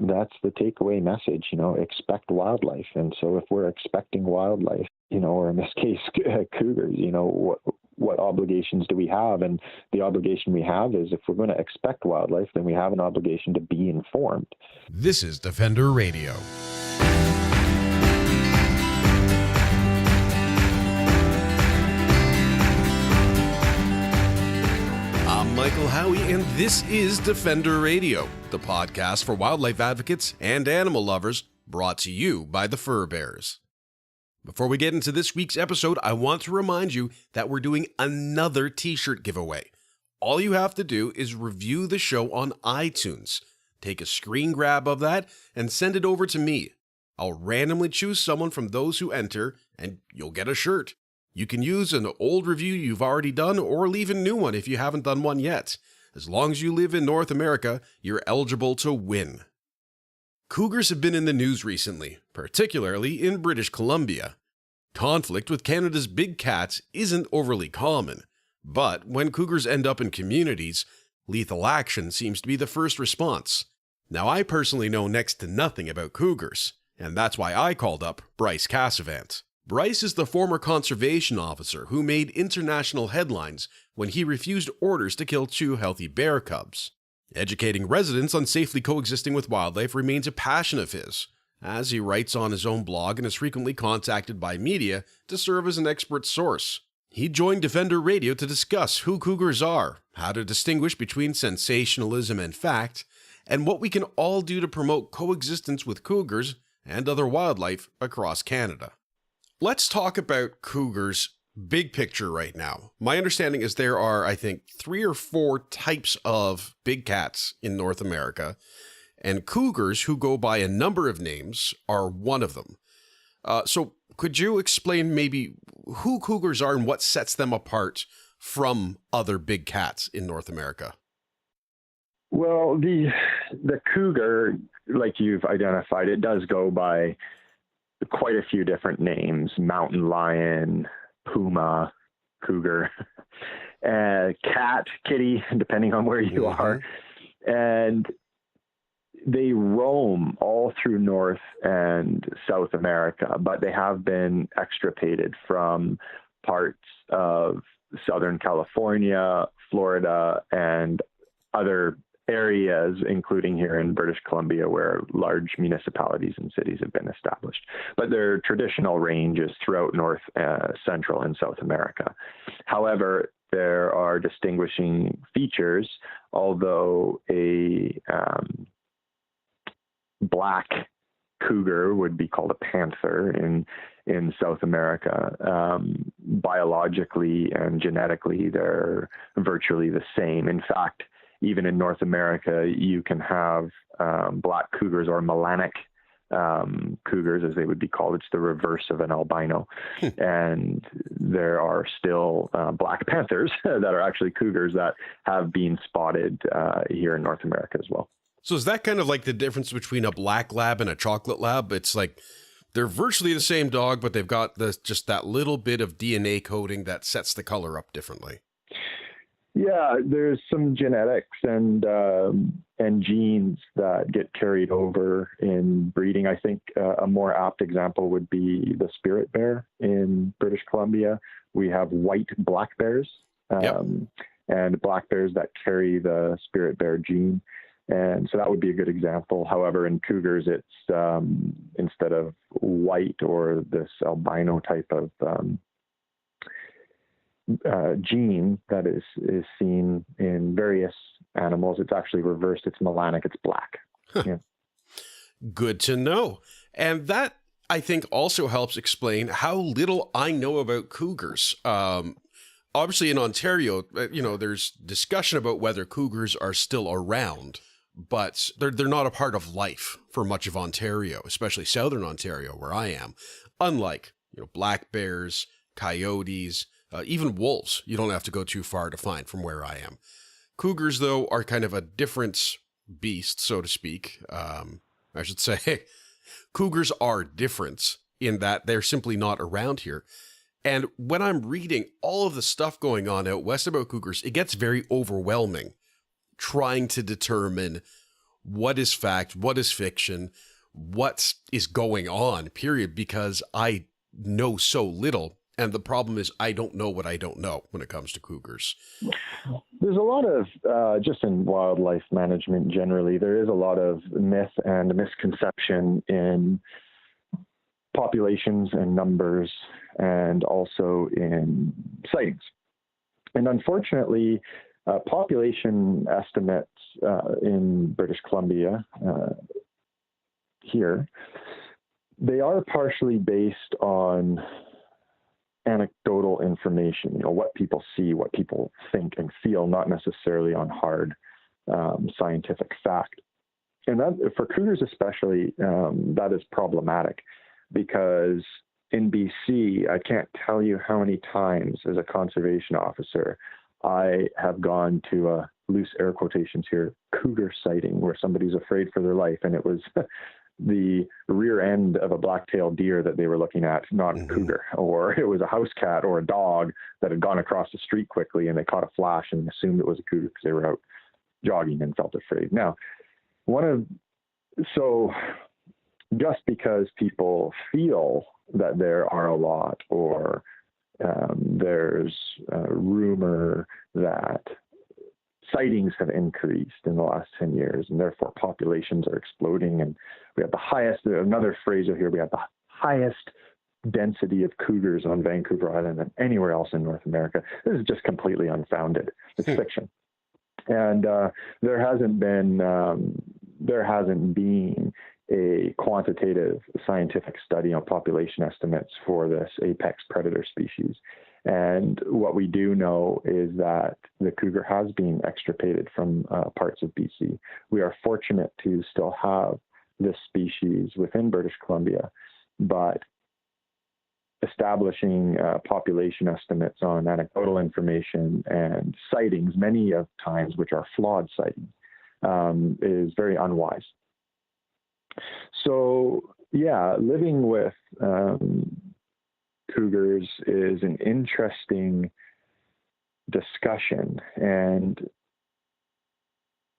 that's the takeaway message, expect wildlife. And so if we're expecting wildlife, or in this case, cougars, what obligations do we have? And the obligation we have is, if we're going to expect wildlife, then we have an obligation to be informed. This is Defender Radio. I'm Michael Howie, and this is Defender Radio, the podcast for wildlife advocates and animal lovers, brought to you by the Fur Bears. Before we get into this week's episode, I want to remind you that we're doing another t-shirt giveaway. All you have to do is review the show on iTunes. Take a screen grab of that and send it over to me. I'll randomly choose someone from those who enter, and you'll get a shirt. You can use an old review you've already done, or leave a new one if you haven't done one yet. As long as you live in North America, you're eligible to win. Cougars have been in the news recently, particularly in British Columbia. Conflict with Canada's big cats isn't overly common, but when cougars end up in communities, lethal action seems to be the first response. Now, I personally know next to nothing about cougars, and that's why I called up Bryce Casavant. Bryce is the former conservation officer who made international headlines when he refused orders to kill 2 healthy bear cubs. Educating residents on safely coexisting with wildlife remains a passion of his, as he writes on his own blog and is frequently contacted by media to serve as an expert source. He joined Defender Radio to discuss who cougars are, how to distinguish between sensationalism and fact, and what we can all do to promote coexistence with cougars and other wildlife across Canada. Let's talk about cougars big picture right now. My understanding is there are, I think, 3 or 4 types of big cats in North America, and cougars, who go by a number of names, are one of them. So could you explain maybe who cougars are and what sets them apart from other big cats in North America? Well, the cougar, like you've identified, it does go by quite a few different names: mountain lion, puma, cougar, cat, kitty, depending on where you are. And they roam all through North and South America, but they have been extirpated from parts of Southern California, Florida, and other areas, including here in British Columbia, where large municipalities and cities have been established. But their traditional range is throughout North, Central, and South America. However, there are distinguishing features, although a black cougar would be called a panther in South America. Biologically and genetically, they're virtually the same. In fact, even in North America, you can have black cougars, or melanic cougars, as they would be called. It's the reverse of an albino. And there are still black panthers that are actually cougars that have been spotted here in North America as well. So is that kind of like the difference between a black lab and a chocolate lab? It's like they're virtually the same dog, but they've got just that little bit of DNA coding that sets the color up differently. Yeah, there's some genetics and genes that get carried over in breeding. I think a more apt example would be the spirit bear in British Columbia. We have white black bears, and black bears that carry the spirit bear gene. And so that would be a good example. However, in cougars, it's instead of white or this albino type of gene that is seen in various animals, it's actually reversed. It's melanic. It's black. Yeah. Good to know. And that, I think, also helps explain how little I know about cougars. Obviously, in Ontario, there's discussion about whether cougars are still around, but they're not a part of life for much of Ontario, especially Southern Ontario, where I am. Unlike, black bears, coyotes, even wolves, you don't have to go too far to find from where I am. Cougars, though, are kind of a different beast, so to speak. I should say cougars are different in that they're simply not around here. And when I'm reading all of the stuff going on out west about cougars, it gets very overwhelming trying to determine what is fact, what is fiction, what is going on, period, because I know so little. And the problem is I don't know what I don't know when it comes to cougars. There's a lot of, just in wildlife management generally, there is a lot of myth and misconception in populations and numbers, and also in sightings. And unfortunately, population estimates in British Columbia here, they are partially based on anecdotal information, what people see, what people think and feel, not necessarily on hard scientific fact. And that, for cougars especially, that is problematic, because in BC, I can't tell you how many times as a conservation officer I have gone to a, loose air quotations here, cougar sighting, where somebody's afraid for their life, and it was the rear end of a black-tailed deer that they were looking at, not a cougar, or it was a house cat or a dog that had gone across the street quickly and they caught a flash and assumed it was a cougar because they were out jogging and felt afraid. Now, so just because people feel that there are a lot, or there's a rumor that sightings have increased in the last 10 years, and therefore populations are exploding, and we have the highest, another phrase here, we have the highest density of cougars on Vancouver Island than anywhere else in North America. This is just completely unfounded. It's fiction. And there hasn't been a quantitative scientific study on population estimates for this apex predator species. And what we do know is that the cougar has been extirpated from parts of BC. We are fortunate to still have this species within British Columbia, but establishing population estimates on anecdotal information and sightings, many of times which are flawed sightings, is very unwise. So, yeah, living with cougars is an interesting discussion, and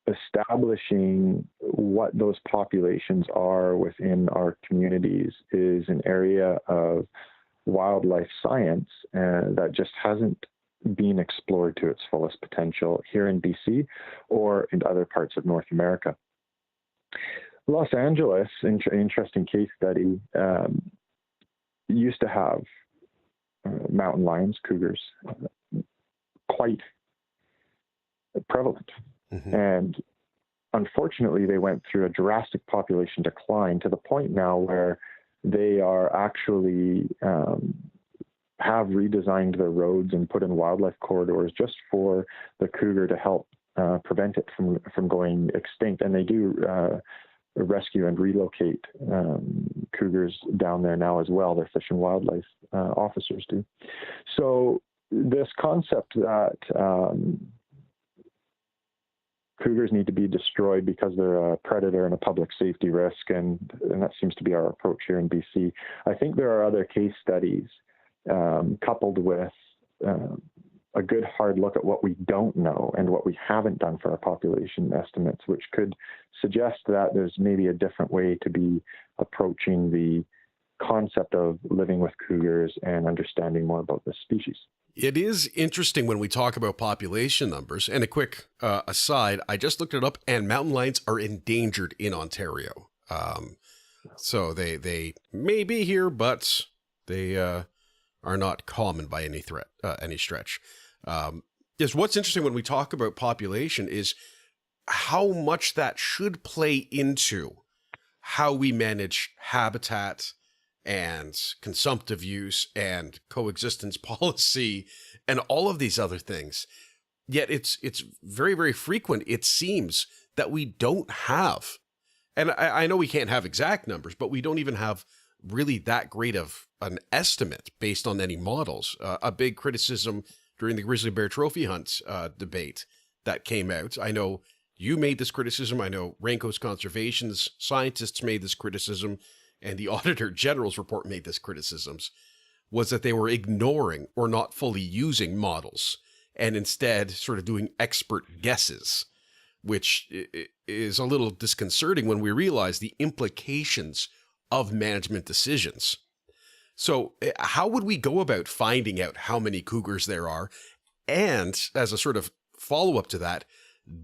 establishing what those populations are within our communities is an area of wildlife science that just hasn't been explored to its fullest potential here in BC or in other parts of North America. Los Angeles, interesting case study, used to have mountain lions, cougars, quite prevalent. And unfortunately, they went through a drastic population decline to the point now where they are actually have redesigned their roads and put in wildlife corridors just for the cougar to help prevent it from going extinct. And they do rescue and relocate cougars down there now as well. Their fish and wildlife officers do. So this concept that cougars need to be destroyed because they're a predator and a public safety risk, and that seems to be our approach here in BC. I think there are other case studies coupled with a good hard look at what we don't know and what we haven't done for our population estimates, which could suggest that there's maybe a different way to be approaching the concept of living with cougars and understanding more about the species. It is interesting when we talk about population numbers. And a quick aside, I just looked it up, and mountain lions are endangered in Ontario. So they may be here, but they are not common by any stretch. Is what's interesting when we talk about population is how much that should play into how we manage habitat and consumptive use and coexistence policy and all of these other things. Yet it's very, very frequent, it seems, that we don't have. And I know we can't have exact numbers, but we don't even have really that great of an estimate based on any models. A big criticism during the grizzly bear trophy hunt debate that came out. I know you made this criticism. I know Raincoast Conservation's scientists made this criticism, and the Auditor General's report made this criticisms, was that they were ignoring or not fully using models and instead sort of doing expert guesses, which is a little disconcerting when we realize the implications of management decisions. So how would we go about finding out how many cougars there are? And as a sort of follow-up to that,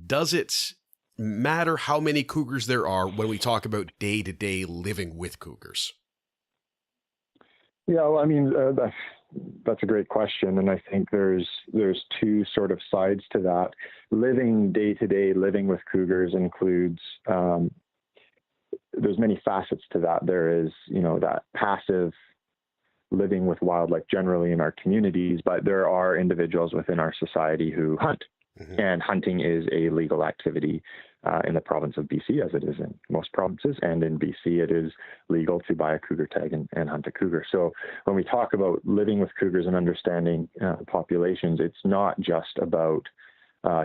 does it matter how many cougars there are when we talk about day-to-day living with cougars? Yeah, well, I mean, that's a great question, and I think there's two sort of sides to that. Living day-to-day, living with cougars includes there's many facets to that. There is, that passive living with wildlife generally in our communities, but there are individuals within our society who hunt. Mm-hmm. And hunting is a legal activity in the province of BC, as it is in most provinces. And in BC, it is legal to buy a cougar tag and hunt a cougar. So when we talk about living with cougars and understanding populations, it's not just about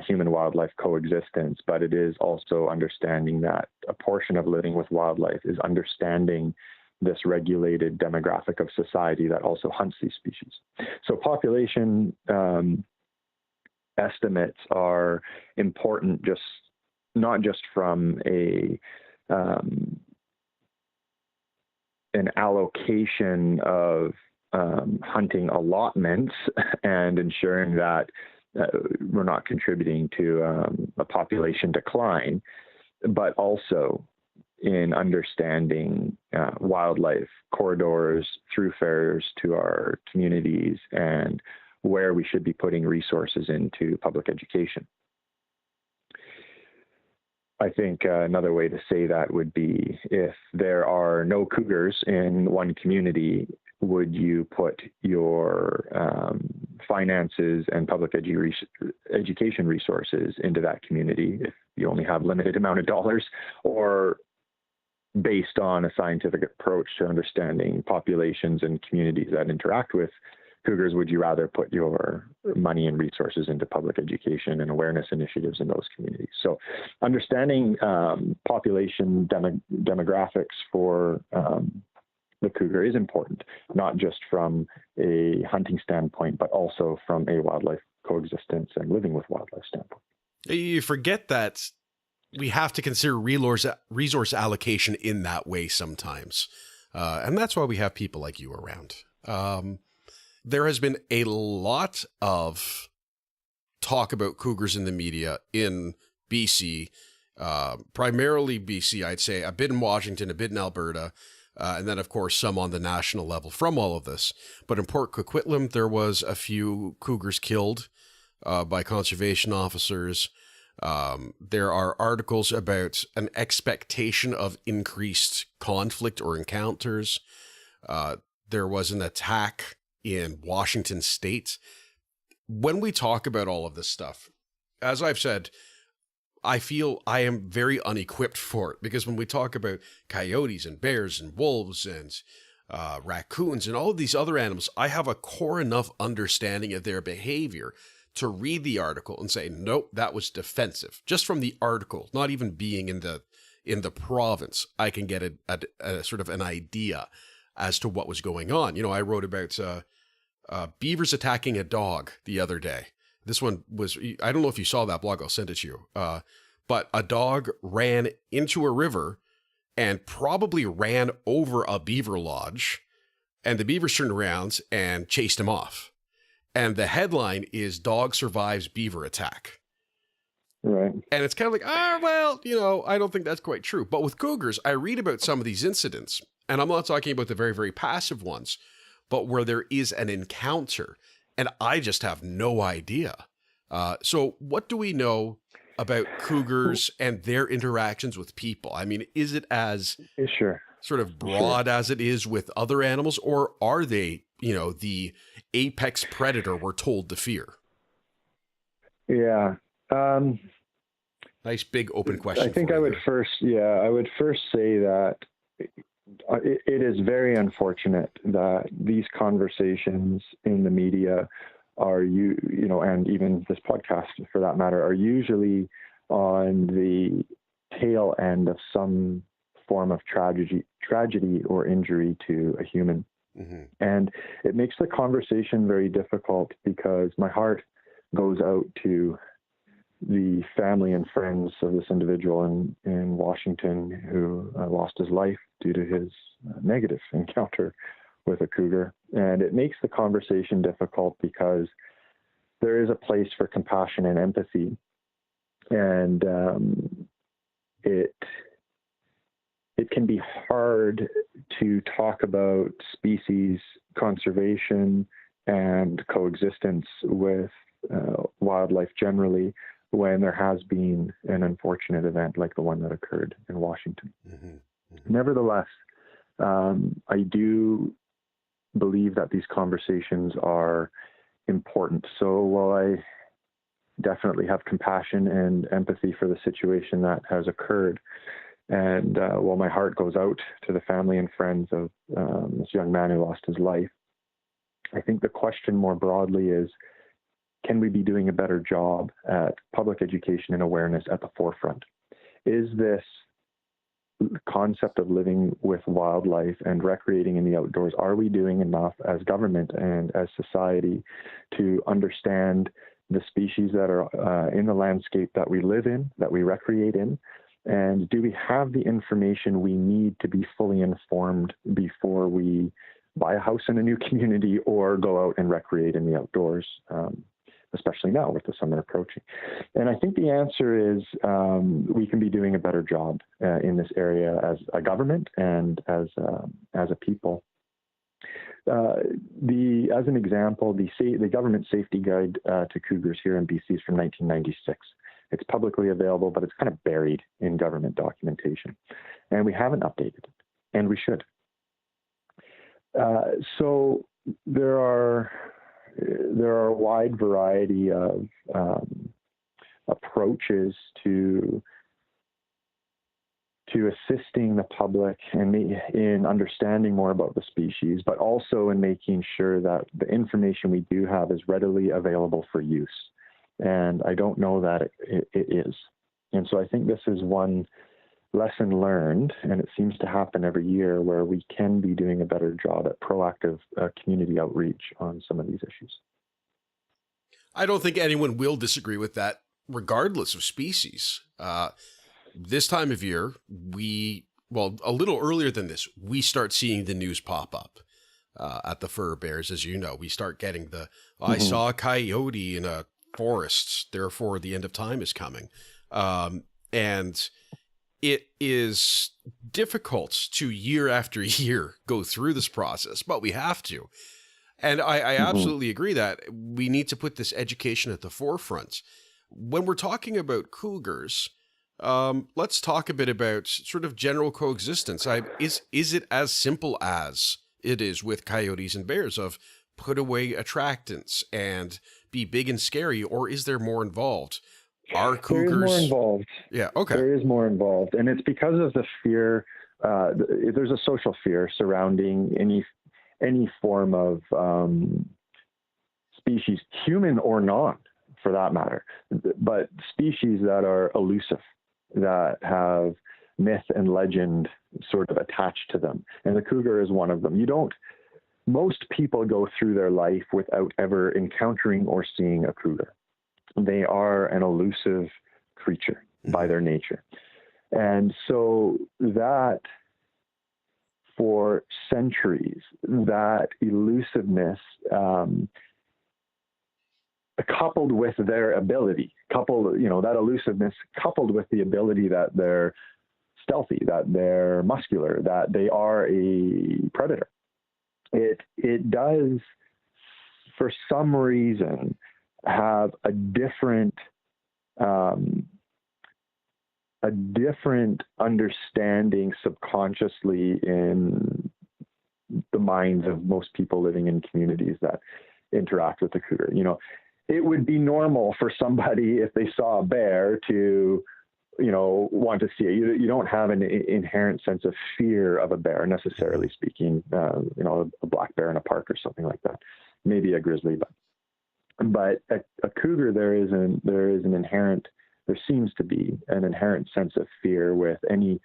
human-wildlife coexistence, but it is also understanding that a portion of living with wildlife is understanding this regulated demographic of society that also hunts these species. So population estimates are important, not just from an allocation of hunting allotments and ensuring that we're not contributing to a population decline, but also in understanding wildlife corridors, thoroughfares to our communities, and where we should be putting resources into public education. I think another way to say that would be, if there are no cougars in one community, would you put your finances and public education resources into that community if you only have limited amount of dollars, or based on a scientific approach to understanding populations and communities that interact with cougars, would you rather put your money and resources into public education and awareness initiatives in those communities? So understanding population demographics for the cougar is important, not just from a hunting standpoint, but also from a wildlife coexistence and living with wildlife standpoint. You forget that we have to consider resource allocation in that way sometimes. And that's why we have people like you around. There has been a lot of talk about cougars in the media in BC, primarily BC, I'd say, a bit in Washington, a bit in Alberta, and then, of course, some on the national level from all of this. But in Port Coquitlam, there was a few cougars killed by conservation officers. There are articles about an expectation of increased conflict or encounters. There was an attack in Washington State. When we talk about all of this stuff, as I've said, I feel I am very unequipped for it, because when we talk about coyotes and bears and wolves and raccoons and all of these other animals, I have a core enough understanding of their behavior to read the article and say, nope, that was defensive. Just from the article, not even being in the province, I can get a sort of an idea as to what was going on. I wrote about beavers attacking a dog the other day. This one was, I don't know if you saw that blog, I'll send it to you. But a dog ran into a river and probably ran over a beaver lodge, and the beavers turned around and chased him off. And the headline is "Dog Survives Beaver Attack." Right. And it's kind of like, I don't think that's quite true. But with cougars, I read about some of these incidents, and I'm not talking about the very, very passive ones, but where there is an encounter, and I just have no idea. So what do we know about cougars and their interactions with people? I mean, is it as sort of broad as it is with other animals, or are they, the apex predator we're told to fear? Yeah. Nice big open question. I think I would first say that it is very unfortunate that these conversations in the media are, and even this podcast for that matter, are usually on the tail end of some form of tragedy or injury to a human. Mm-hmm. And it makes the conversation very difficult, because my heart goes out to the family and friends of this individual in Washington who lost his life due to his negative encounter with a cougar. And it makes the conversation difficult because there is a place for compassion and empathy. And it can be hard to talk about species conservation and coexistence with wildlife generally when there has been an unfortunate event like the one that occurred in Washington. Mm-hmm. Mm-hmm. Nevertheless, I do believe that these conversations are important. So while I definitely have compassion and empathy for the situation that has occurred, and while my heart goes out to the family and friends of this young man who lost his life, I think the question more broadly is, can we be doing a better job at public education and awareness at the forefront? Is this concept of living with wildlife and recreating in the outdoors, are we doing enough as government and as society to understand the species that are in the landscape that we live in, that we recreate in? And do we have the information we need to be fully informed before we buy a house in a new community or go out and recreate in the outdoors, especially now with the summer approaching? And I think the answer is we can be doing a better job in this area as a government and as a people. As an example, the Government Safety Guide to Cougars here in BC is from 1996. It's publicly available, but it's kind of buried in government documentation. And we haven't updated it, and we should. So there are a wide variety of approaches to assisting the public and in understanding more about the species, but also in making sure that the information we do have is readily available for use. And I don't know that it is. And so I think this is one lesson learned, and it seems to happen every year, where we can be doing a better job at proactive community outreach on some of these issues. I don't think anyone will disagree with that, regardless of species. This time of year, a little earlier than this, we start seeing the news pop up at the Fur Bears. As you know, we start getting I saw a coyote in a forest, therefore the end of time is coming. And it is difficult to year after year go through this process, but we have to. And I absolutely agree that we need to put this education at the forefront. When we're talking about cougars, let's talk a bit about sort of general coexistence. Is it as simple as it is with coyotes and bears of put away attractants and be big and scary, or is there more involved? Are cougars... There is more involved. Yeah, okay. There is more involved. And it's because of the fear, there's a social fear surrounding any form of species, human or not, for that matter, but species that are elusive, that have myth and legend sort of attached to them. And the cougar is one of them. Most people go through their life without ever encountering or seeing a cougar. They are an elusive creature by their nature. And so that, for centuries, that elusiveness, coupled with their ability, that elusiveness coupled with the ability that they're stealthy, that they're muscular, that they are a predator, it does, for some reason, have a different understanding subconsciously in the minds of most people living in communities that interact with the cougar. It would be normal for somebody, if they saw a bear, to want to see it. You don't have an inherent sense of fear of a bear, necessarily speaking. A black bear in a park or something like that, maybe a grizzly, but a cougar, there seems to be an inherent sense of fear with any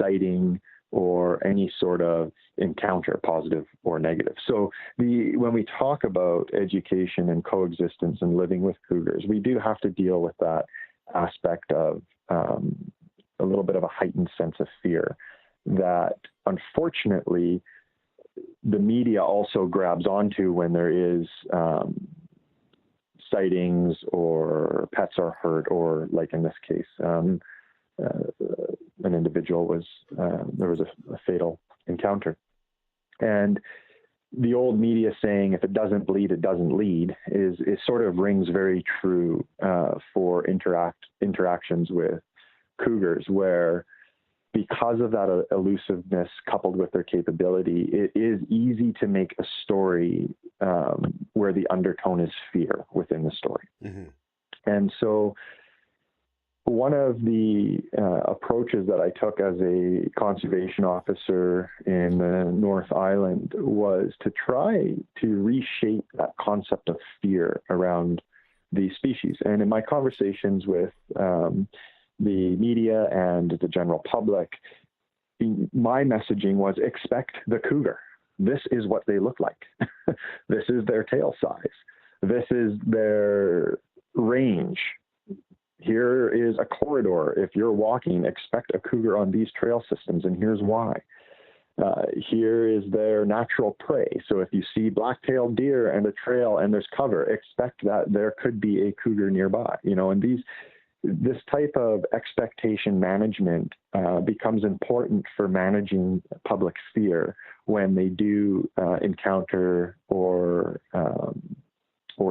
sighting or any sort of encounter, positive or negative. So when we talk about education and coexistence and living with cougars, we do have to deal with that aspect of a little bit of a heightened sense of fear that unfortunately the media also grabs onto when there is sightings or pets are hurt, or like in this case, an individual there was a fatal encounter. And the old media saying, if it doesn't bleed, it doesn't lead, is sort of rings very true for interactions with cougars, where because of that elusiveness coupled with their capability, it is easy to make a story where the undertone is fear within the story. Mm-hmm. And so one of the approaches that I took as a conservation officer in the North Island was to try to reshape that concept of fear around these species. And in my conversations with the media and the general public, my messaging was, expect the cougar. This is what they look like. This is their tail size. This is their range. Here is a corridor. If you're walking, expect a cougar on these trail systems, and here's why. Here is their natural prey. So if you see black-tailed deer and a trail and there's cover, expect that there could be a cougar nearby. And this type of expectation management becomes important for managing public fear when they do encounter or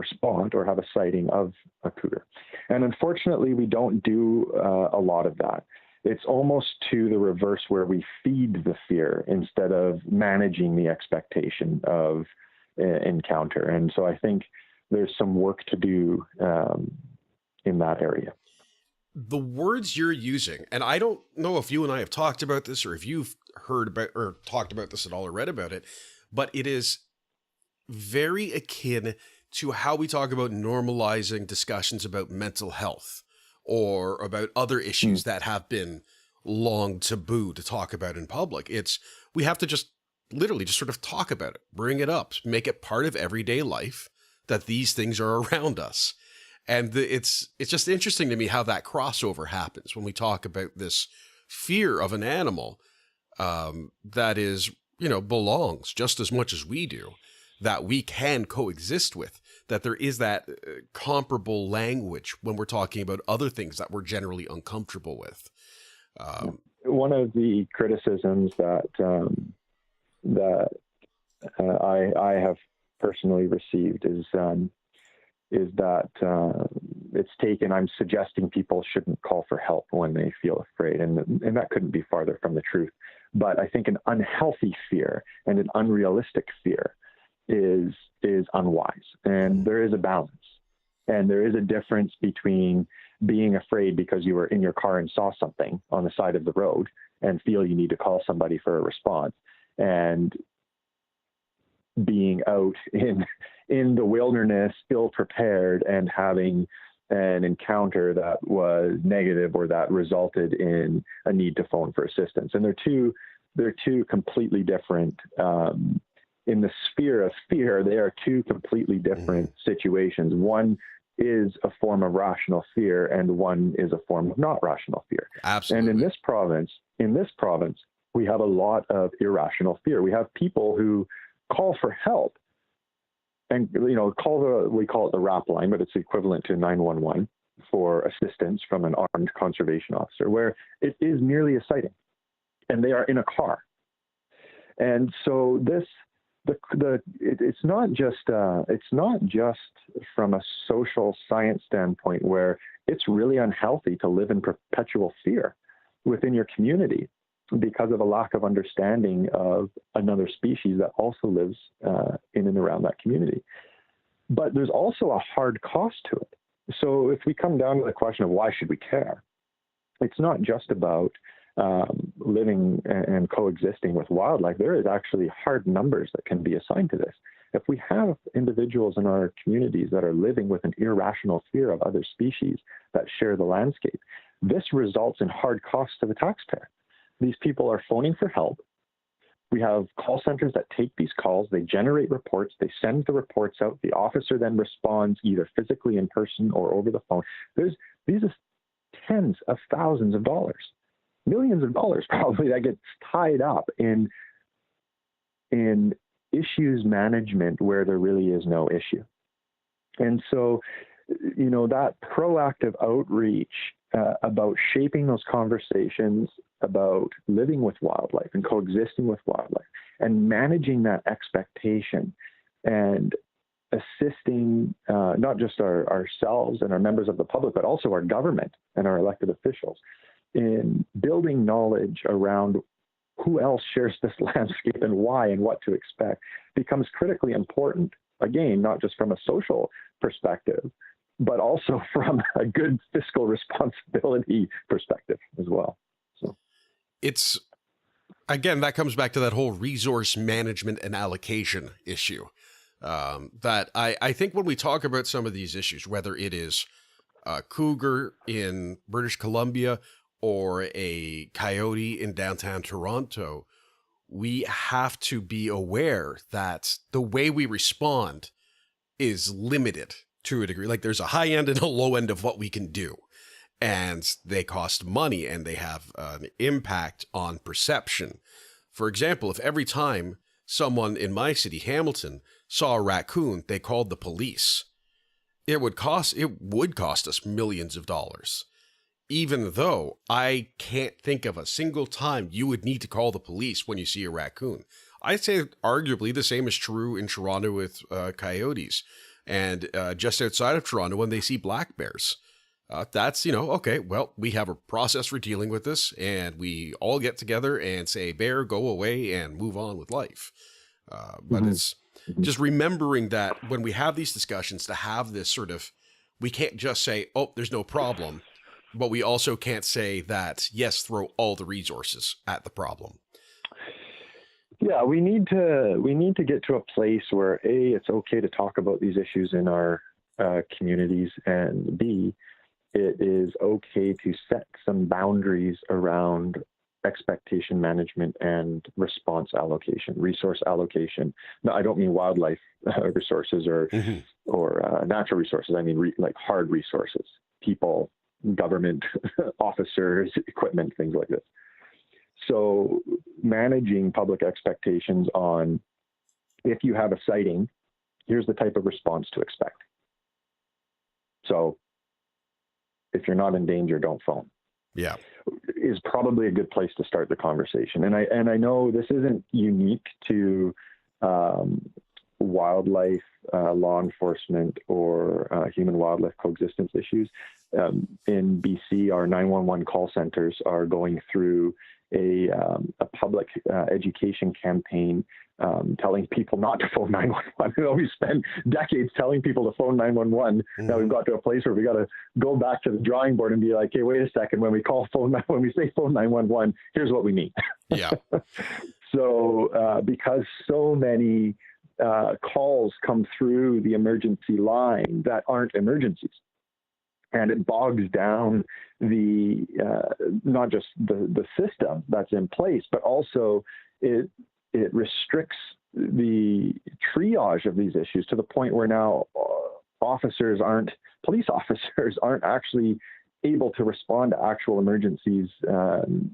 spot or have a sighting of a cougar. And unfortunately, we don't do a lot of that. It's almost to the reverse, where we feed the fear instead of managing the expectation of encounter. And so I think there's some work to do in that area. The words you're using, and I don't know if you and I have talked about this, or if you've heard about or talked about this at all or read about it, but it is very akin to how we talk about normalizing discussions about mental health or about other issues that have been long taboo to talk about in public. We have to just literally just sort of talk about it, bring it up, make it part of everyday life that these things are around us. And it's just interesting to me how that crossover happens when we talk about this fear of an animal that is, belongs just as much as we do, that we can coexist with, that there is that comparable language when we're talking about other things that we're generally uncomfortable with. One of the criticisms that I have personally received is that it's taken, I'm suggesting people shouldn't call for help when they feel afraid. And that couldn't be farther from the truth. But I think an unhealthy fear and an unrealistic fear is unwise. And there is a balance. And there is a difference between being afraid because you were in your car and saw something on the side of the road and feel you need to call somebody for a response, and being out in the wilderness, ill-prepared, and having an encounter that was negative or that resulted in a need to phone for assistance. And they're two completely different, in the sphere of fear, they are two completely different situations. One is a form of rational fear, and one is a form of not rational fear. Absolutely. And in this province, we have a lot of irrational fear. We have people who call for help and, we call it the RAP line, but it's equivalent to 911 for assistance from an armed conservation officer, where it is merely a sighting and they are in a car. And so it's not just from a social science standpoint, where it's really unhealthy to live in perpetual fear within your community because of a lack of understanding of another species that also lives in and around that community. But there's also a hard cost to it. So if we come down to the question of why should we care, it's not just about living and coexisting with wildlife. There is actually hard numbers that can be assigned to this. If we have individuals in our communities that are living with an irrational fear of other species that share the landscape, this results in hard costs to the taxpayer. These people are phoning for help. We have call centers that take these calls, they generate reports, they send the reports out. The officer then responds either physically in person or over the phone. These tens of thousands of dollars, millions of dollars probably, that gets tied up in issues management where there really is no issue. And so, that proactive outreach about shaping those conversations about living with wildlife and coexisting with wildlife and managing that expectation and assisting not just ourselves and our members of the public, but also our government and our elected officials in building knowledge around who else shares this landscape and why and what to expect becomes critically important, again, not just from a social perspective, but also from a good fiscal responsibility perspective as well. So it's, again, that comes back to that whole resource management and allocation issue. That I think when we talk about some of these issues, whether it is a cougar in British Columbia or a coyote in downtown Toronto, we have to be aware that the way we respond is limited to a degree. Like, there's a high end and a low end of what we can do, and they cost money and they have an impact on perception. For example, if every time someone in my city, Hamilton, saw a raccoon, they called the police, it would cost us millions of dollars. Even though I can't think of a single time you would need to call the police when you see a raccoon. I'd say arguably the same is true in Toronto with coyotes, and just outside of Toronto when they see black bears. That's, okay, well, we have a process for dealing with this, and we all get together and say, bear, go away, and move on with life. But it's just remembering that when we have these discussions, to have this sort of, we can't just say, oh, there's no problem, but we also can't say that, yes, throw all the resources at the problem. Yeah, we need to get to a place where A, it's okay to talk about these issues in our communities, and B, it is okay to set some boundaries around expectation management and response allocation, resource allocation. No, I don't mean wildlife resources or natural resources. I mean like hard resources, people, government officers, equipment, things like this. So managing public expectations on, if you have a sighting, here's the type of response to expect. So if you're not in danger, don't phone. Yeah. Is probably a good place to start the conversation. And I know this isn't unique to wildlife law enforcement or human wildlife coexistence issues. In BC, our 911 call centers are going through a public education campaign telling people not to phone 911. We spent decades telling people to phone 911. Now we've got to a place where we got to go back to the drawing board and be like, hey, wait a second. When we say phone 911, here's what we mean. Yeah. So because so many calls come through the emergency line that aren't emergencies, and it bogs down the not just the system that's in place, but also it restricts the triage of these issues to the point where now police officers aren't actually able to respond to actual emergencies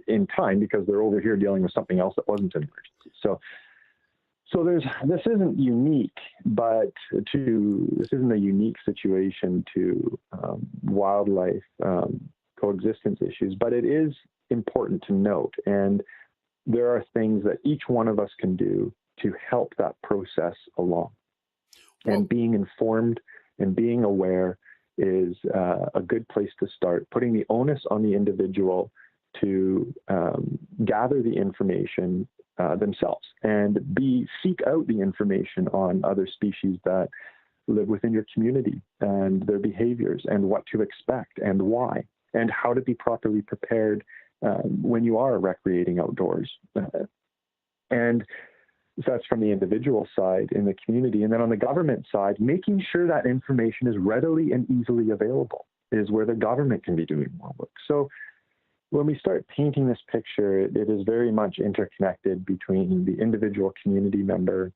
in time because they're over here dealing with something else that wasn't an emergency. So this isn't unique, but this isn't a unique situation to wildlife coexistence issues, but it is important to note. And there are things that each one of us can do to help that process along. And being informed and being aware is a good place to start, putting the onus on the individual to gather the information themselves, and seek out the information on other species that live within your community and their behaviors and what to expect and why, and how to be properly prepared when you are recreating outdoors. And so that's from the individual side in the community. And then on the government side, making sure that information is readily and easily available is where the government can be doing more work. So when we start painting this picture, it is very much interconnected between the individual community member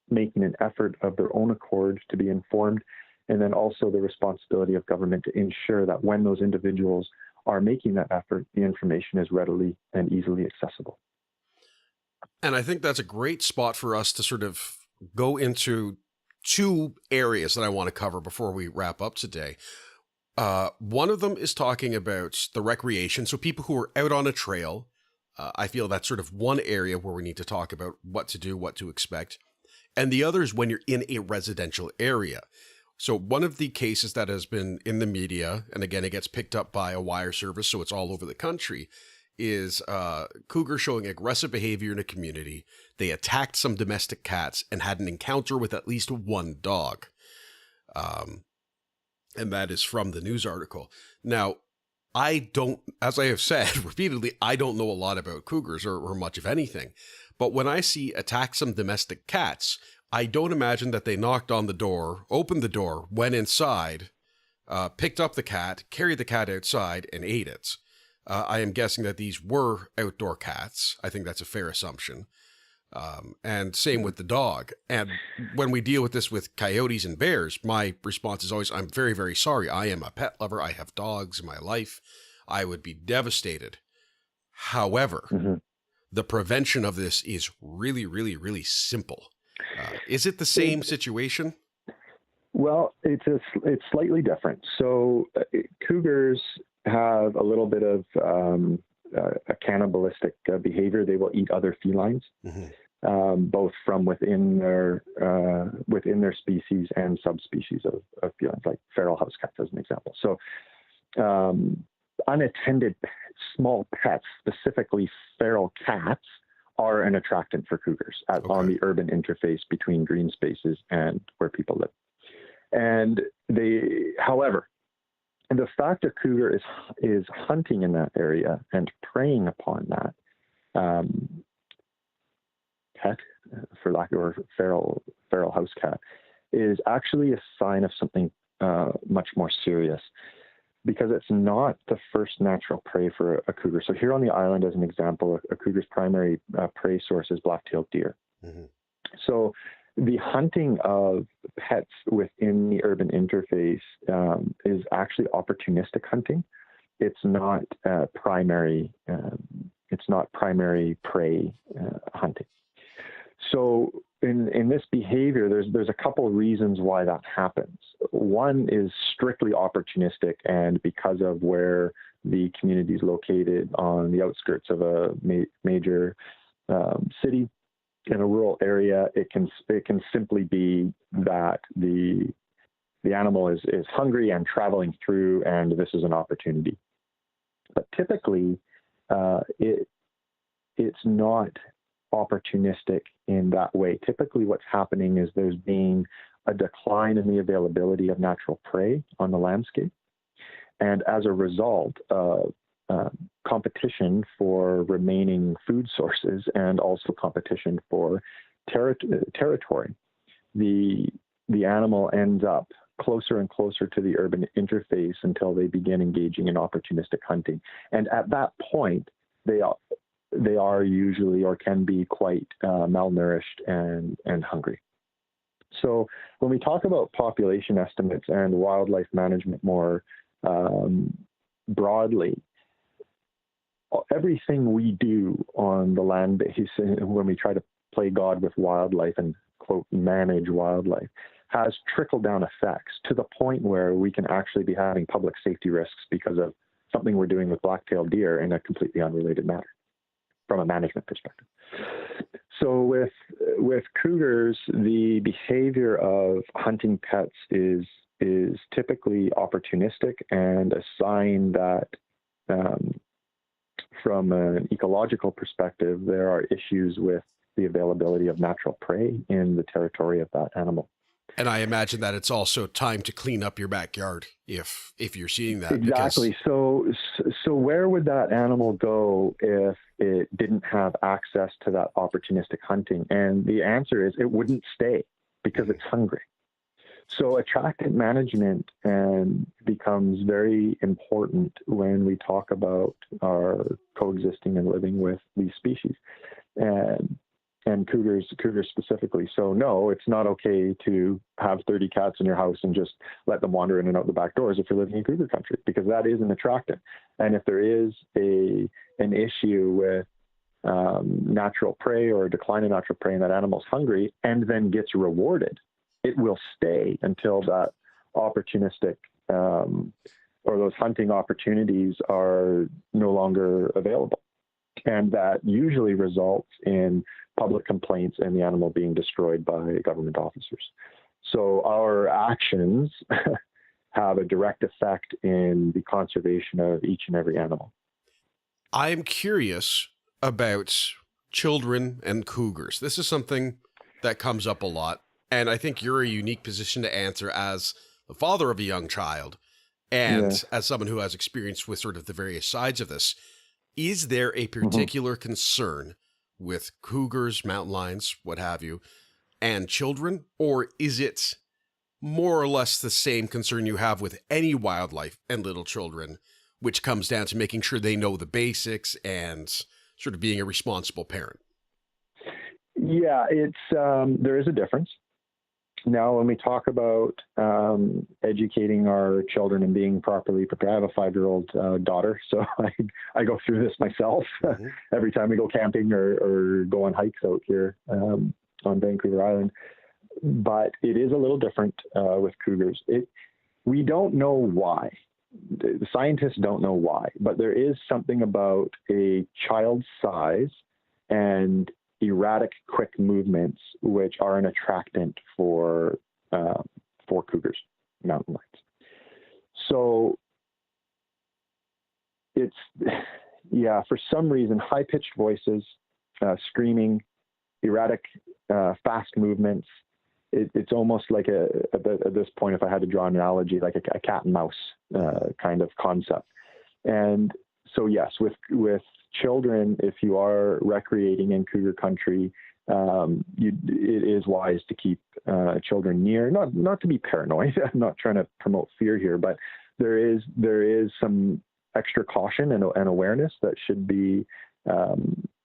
making an effort of their own accord to be informed, and then also the responsibility of government to ensure that when those individuals are making that effort, the information is readily and easily accessible. And I think that's a great spot for us to sort of go into two areas that I want to cover before we wrap up today. One of them is talking about the recreation. So people who are out on a trail, I feel that's sort of one area where we need to talk about what to do, what to expect. And the other is when you're in a residential area. So one of the cases that has been in the media, and again, it gets picked up by a wire service, so it's all over the country, is Cougars showing aggressive behavior in a community. They attacked some domestic cats and had an encounter with at least one dog. And that is from the news article. Now, I don't, as I have said repeatedly, I don't know a lot about Cougars or much of anything. But when I see attack some domestic cats, I don't imagine that they knocked on the door, opened the door, went inside, picked up the cat, carried the cat outside, and ate it. I am guessing that these were outdoor cats. I think that's a fair assumption. And same with the dog. And when we deal with this with coyotes and bears, my response is always, I'm very, very sorry. I am a pet lover. I have dogs in my life. I would be devastated. However, the prevention of this is really, really, really simple. Is it the same situation? Well, it's slightly different. So cougars have a little bit of a cannibalistic behavior. They will eat other felines, both from within their species and subspecies of felines, like feral house cats, as an example. So unattended small pets, specifically feral cats, are an attractant for cougars on the urban interface between green spaces and where people live. And however, the fact a cougar is hunting in that area and preying upon that pet, for lack of a feral house cat, is actually a sign of something much more serious, because it's not the first natural prey for a cougar. So here on the island, as an example, a cougar's primary prey source is black-tailed deer. So the hunting of pets within the urban interface is actually opportunistic hunting. It's not primary. It's not primary prey hunting. So in this behavior, there's a couple of reasons why that happens. One is strictly opportunistic, and because of where the community is located on the outskirts of a major city in a rural area, it can simply be that the animal is hungry and traveling through, and this is an opportunity. But typically, it's not opportunistic in that way. Typically what's happening is there's being a decline in the availability of natural prey on the landscape. And as a result of competition for remaining food sources and also competition for territory, the animal ends up closer and closer to the urban interface until they begin engaging in opportunistic hunting. And at that point, they are usually, or can be, quite malnourished and hungry. So when we talk about population estimates and wildlife management more broadly, everything we do on the land base, when we try to play God with wildlife and, quote, manage wildlife, has trickle-down effects to the point where we can actually be having public safety risks because of something we're doing with black-tailed deer in a completely unrelated matter from a management perspective. So with cougars, the behavior of hunting pets is typically opportunistic and a sign that from an ecological perspective, there are issues with the availability of natural prey in the territory of that animal. And I imagine that it's also time to clean up your backyard if you're seeing that. Exactly. Because... So where would that animal go if it didn't have access to that opportunistic hunting? And the answer is it wouldn't stay because it's hungry. So attractant management becomes very important when we talk about our coexisting and living with these species. And and cougars specifically. So no, it's not okay to have 30 cats in your house and just let them wander in and out the back doors if you're living in cougar country, because that is an attractant. And if there is an issue with natural prey or a decline in natural prey and that animal's hungry and then gets rewarded, it will stay until that opportunistic or those hunting opportunities are no longer available. And that usually results in public complaints and the animal being destroyed by government officers. So our actions have a direct effect in the conservation of each and every animal. I'm curious about children and cougars. This is something that comes up a lot, and I think you're a unique position to answer as the father of a young child and as someone who has experience with sort of the various sides of this. Is there a particular concern with cougars, mountain lions, what have you, and children, or is it more or less the same concern you have with any wildlife and little children, which comes down to making sure they know the basics and sort of being a responsible parent? Yeah, it's there is a difference. Now, when we talk about educating our children and being properly prepared, I have a 5-year-old daughter, so I go through this myself every time we go camping or go on hikes out here on Vancouver Island. But it is a little different with cougars. We don't know why. The scientists don't know why, but there is something about a child's size and erratic, quick movements, which are an attractant for cougars, mountain lions. So it's, for some reason, high-pitched voices, screaming, erratic, fast movements. It's almost like at this point, if I had to draw an analogy, like a cat and mouse kind of concept. And so yes, with children, if you are recreating in cougar country, it is wise to keep children near. Not to be paranoid. I'm not trying to promote fear here, but there is some extra caution and awareness that should be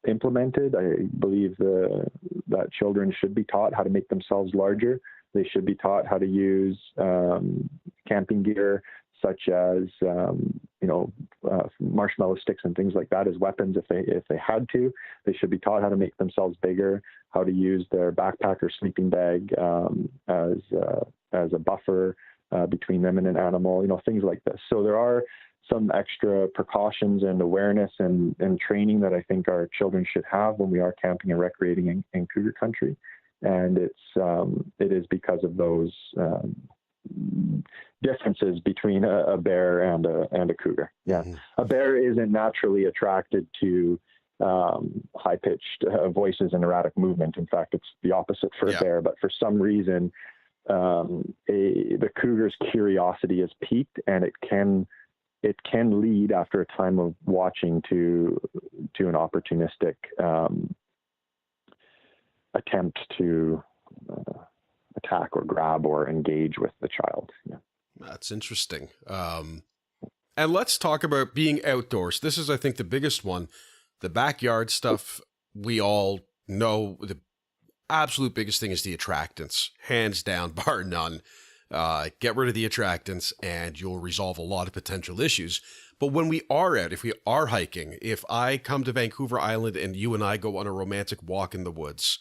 implemented. I believe that children should be taught how to make themselves larger. They should be taught how to use camping gear, such as marshmallow sticks and things like that as weapons if they had to. They should be taught how to make themselves bigger, how to use their backpack or sleeping bag as a buffer between them and an animal, things like this. So there are some extra precautions and awareness and training that I think our children should have when we are camping and recreating in cougar country. And it is because of those differences between a bear and a cougar. Yeah, a bear isn't naturally attracted to high-pitched voices and erratic movement. In fact, it's the opposite for a bear. But for some reason, the cougar's curiosity is piqued, and it can lead after a time of watching to an opportunistic attempt to attack or grab or engage with the child. Yeah. That's interesting. And let's talk about being outdoors. This is, I think, the biggest one. The backyard stuff, we all know the absolute biggest thing is the attractants. Hands down, bar none. Get rid of the attractants and you'll resolve a lot of potential issues. But when we are out, if we are hiking, if I come to Vancouver Island and you and I go on a romantic walk in the woods,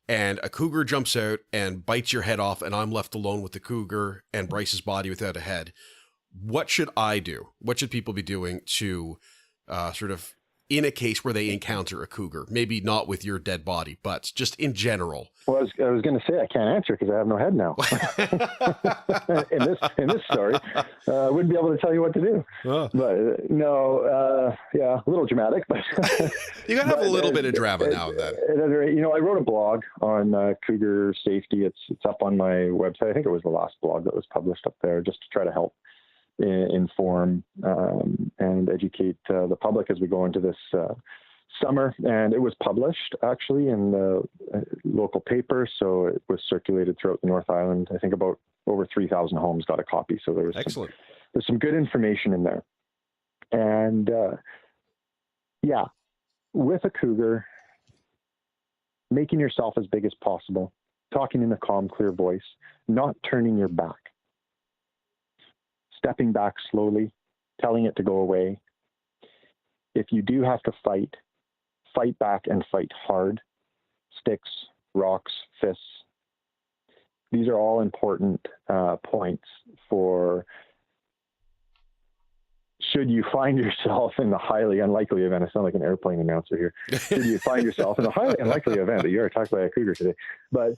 and a cougar jumps out and bites your head off and I'm left alone with the cougar and Bryce's body without a head, what should I do? What should people be doing to sort of, in a case where they encounter a cougar, maybe not with your dead body, but just in general? Well, I was going to say I can't answer because I have no head now. in this story, I wouldn't be able to tell you what to do. Oh. But no, a little dramatic, but you got to have a little bit of drama now and then. I wrote a blog on cougar safety. It's up on my website. I think it was the last blog that was published up there, just to try to help inform and educate the public as we go into this summer. And it was published actually in the local paper, so it was circulated throughout the North Island. I think about over 3,000 homes got a copy, so there was excellent. There's some good information in there. And with a cougar, making yourself as big as possible, talking in a calm, clear voice, not turning your back, stepping back slowly, telling it to go away. If you do have to fight, fight back and fight hard. Sticks, rocks, fists. These are all important points for should you find yourself in the highly unlikely event. I sound like an airplane announcer here. Should you find yourself in a highly unlikely event that you're attacked by a cougar today? But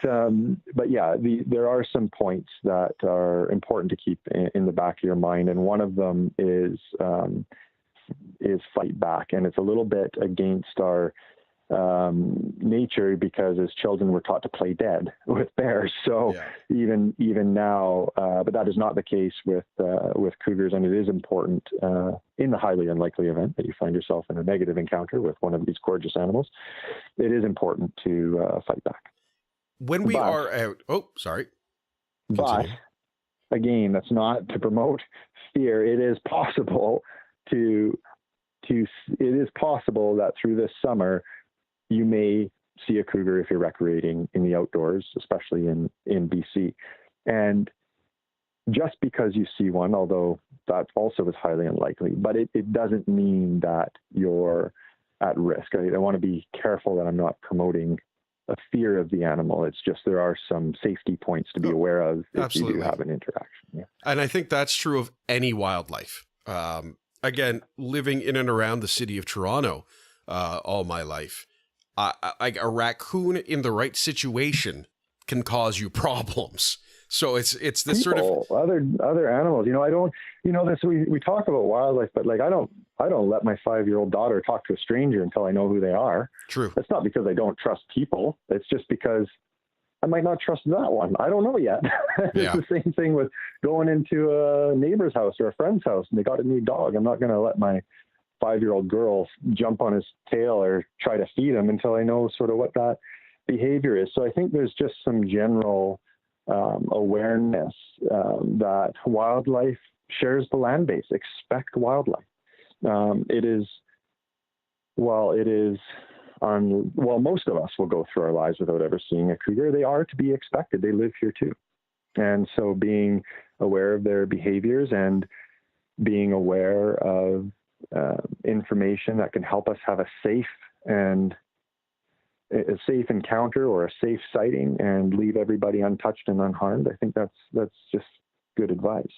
yeah, there are some points that are important to keep in the back of your mind, and one of them is fight back, and it's a little bit against our nature, because as children we're taught to play dead with bears. So even now, but that is not the case with cougars, and it is important in the highly unlikely event that you find yourself in a negative encounter with one of these gorgeous animals. It is important to fight back. When we are out, Continue. But again, that's not to promote fear. It is possible that through this summer you may see a cougar if you're recreating in the outdoors, especially in BC. And just because you see one, although that also is highly unlikely, but it doesn't mean that you're at risk. I want to be careful that I'm not promoting a fear of the animal. It's just there are some safety points to be aware of if Absolutely. you do have an interaction. Yeah. And I think that's true of any wildlife. Again, living in and around the city of Toronto all my life, like a raccoon in the right situation can cause you problems. So it's this People, sort of other animals. I don't. This we talk about wildlife, but like I don't let my 5-year-old daughter talk to a stranger until I know who they are. True. It's not because I don't trust people. It's just because I might not trust that one. I don't know yet. It's the same thing with going into a neighbor's house or a friend's house and they got a new dog. I'm not going to let my 5-year-old girl jump on his tail or try to feed him until I know sort of what that behavior is. So I think there's just some general awareness that wildlife shares the land base. Expect wildlife. Most of us will go through our lives without ever seeing a cougar. They are to be expected. They live here too. And so being aware of their behaviors and being aware of information that can help us have a safe encounter or a safe sighting and leave everybody untouched and unharmed. I think that's just good advice.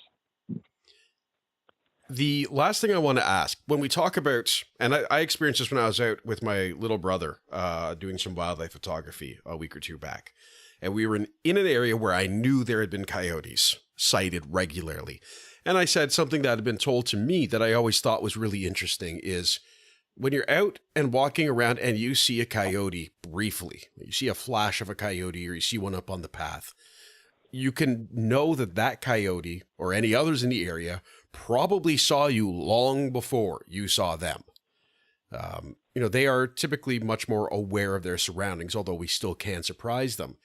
The last thing I want to ask, when we talk about, and I experienced this when I was out with my little brother doing some wildlife photography a week or two back, and we were in an area where I knew there had been coyotes sighted regularly. And I said something that had been told to me that I always thought was really interesting is when you're out and walking around and you see a coyote briefly, you see a flash of a coyote or you see one up on the path, you can know that coyote or any others in the area probably saw you long before you saw them. They are typically much more aware of their surroundings, although we still can surprise them.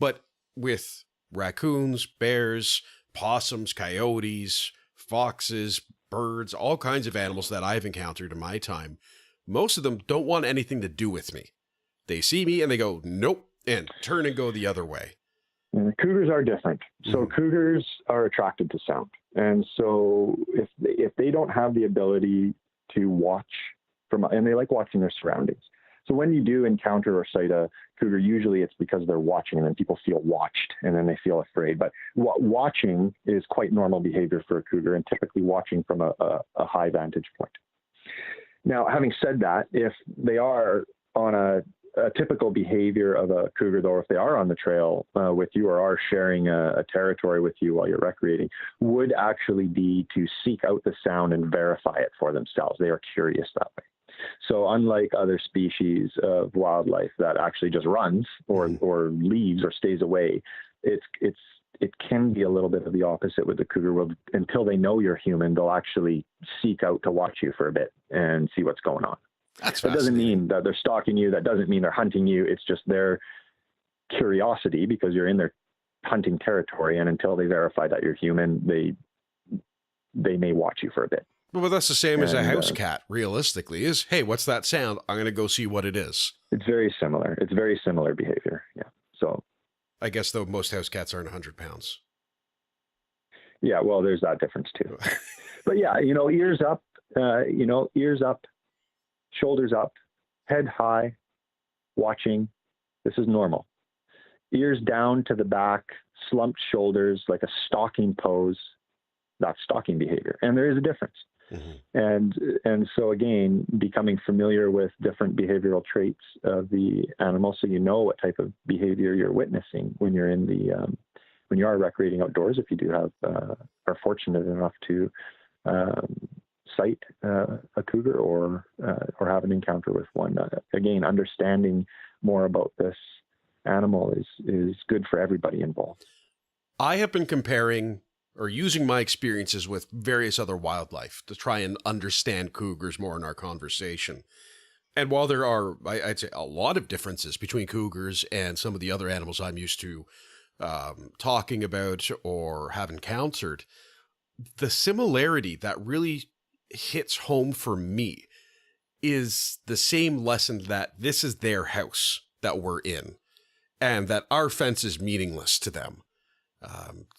But with raccoons, bears, possums, coyotes, foxes, birds, all kinds of animals that I've encountered in my time, most of them don't want anything to do with me. They see me and they go, nope, and turn and go the other way. And cougars are different. So cougars are attracted to sound. And so if they don't have the ability to watch and they like watching their surroundings. So when you do encounter or sight a cougar, usually it's because they're watching and then people feel watched and then they feel afraid. But watching is quite normal behavior for a cougar and typically watching from a high vantage point. Now, having said that, if they are on a typical behavior of a cougar, though, if they are on the trail with you or are sharing a territory with you while you're recreating, would actually be to seek out the sound and verify it for themselves. They are curious that way. So unlike other species of wildlife that actually just runs or leaves or stays away, it can be a little bit of the opposite with the cougar. Until they know you're human, they'll actually seek out to watch you for a bit and see what's going on. That doesn't mean that they're stalking you. That doesn't mean they're hunting you. It's just their curiosity because you're in their hunting territory. And until they verify that you're human, they may watch you for a bit. Well, that's the same as a house cat, realistically, is, hey, what's that sound? I'm going to go see what it is. It's very similar. It's very similar behavior. Yeah. So I guess, though, most house cats aren't 100 pounds. Yeah, well, there's that difference too. But yeah, ears up, ears up, shoulders up, head high, watching. This is normal. Ears down to the back, slumped shoulders, like a stalking pose. That's stalking behavior. And there is a difference. Mm-hmm. And so again, becoming familiar with different behavioral traits of the animal, so you know what type of behavior you're witnessing when you're in the when you are recreating outdoors. If you do have are fortunate enough to sight a cougar or have an encounter with one, again, understanding more about this animal is good for everybody involved. I have been comparing or using my experiences with various other wildlife to try and understand cougars more in our conversation. And while there are, I'd say, a lot of differences between cougars and some of the other animals I'm used to talking about or have encountered, the similarity that really hits home for me is the same lesson that this is their house that we're in, and that our fence is meaningless to them.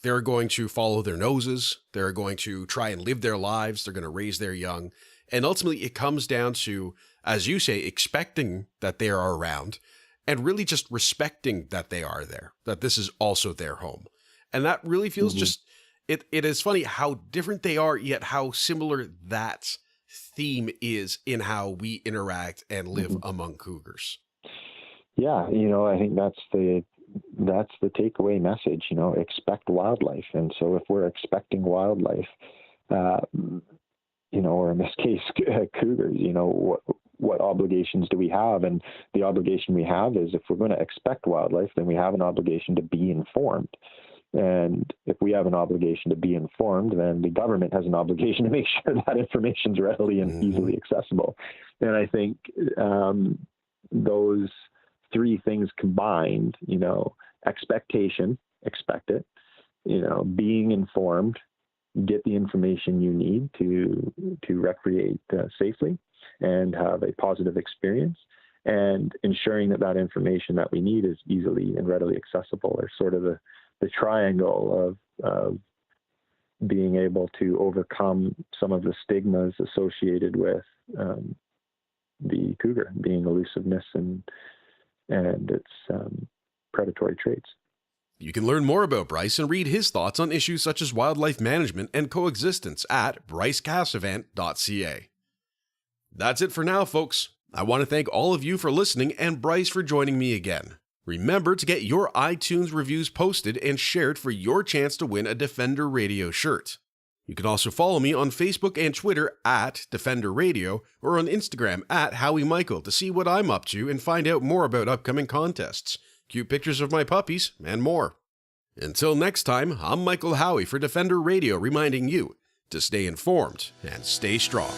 They're going to follow their noses. They're going to try and live their lives. They're going to raise their young. And ultimately, it comes down to, as you say, expecting that they are around and really just respecting that they are there, that this is also their home. And that really feels just, it is funny how different they are, yet how similar that theme is in how we interact and live among cougars. Yeah, I think that's the takeaway message, expect wildlife. And so if we're expecting wildlife, or in this case, cougars, what obligations do we have? And the obligation we have is, if we're going to expect wildlife, then we have an obligation to be informed. And if we have an obligation to be informed, then the government has an obligation to make sure that information is readily and easily accessible. And I think those three things combined, expectation, expect it, being informed, get the information you need to recreate safely and have a positive experience, and ensuring that information that we need is easily and readily accessible, are sort of the triangle of being able to overcome some of the stigmas associated with the cougar, being elusiveness and its predatory traits. You can learn more about Bryce and read his thoughts on issues such as wildlife management and coexistence at brycecasavant.ca. That's it for now, folks. I want to thank all of you for listening and Bryce for joining me again. Remember to get your iTunes reviews posted and shared for your chance to win a Defender Radio shirt. You can also follow me on Facebook and Twitter at Defender Radio, or on Instagram at Howie Michael to see what I'm up to and find out more about upcoming contests, cute pictures of my puppies, and more. Until next time, I'm Michael Howie for Defender Radio, reminding you to stay informed and stay strong.